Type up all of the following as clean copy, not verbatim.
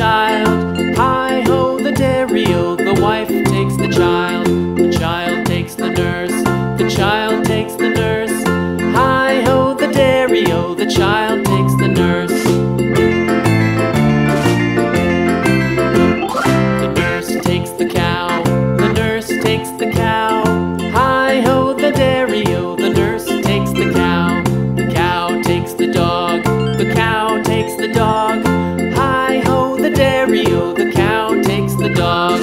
child. Hi-ho, the dairy-o, the wife takes the child. The child takes the nurse, the child takes the nurse. Hi-ho, the dairy-o, the child takes the nurse. The nurse takes the cow, the nurse takes the cow. Hi-ho, the dairy-o, the nurse takes the cow. The cow takes the dog, the cow takes the dog. Hi-ho, the dairy-o, the cow takes the dog.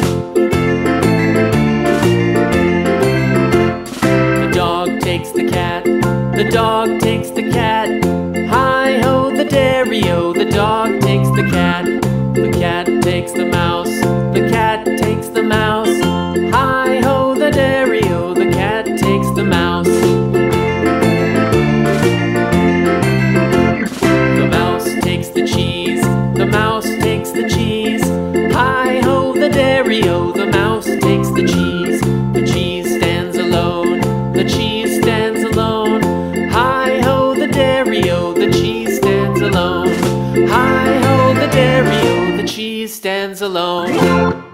The dog takes the cat, the dog takes the cat. Hi-ho, the dairy-o, the dog takes the cat. The cat takes the mouse, the cat takes the mouse. Hi-ho, the dairy-o, the cat takes the mouse. The mouse takes the cheese, the mouse takes the cheese. Hi-ho, the dairy-o, the mouse takes the cheese. The cheese stands alone, the cheese stands alone. Hi-ho, the dairy-o, the cheese stands alone. Hi-ho, the dairy-o, the cheese stands alone.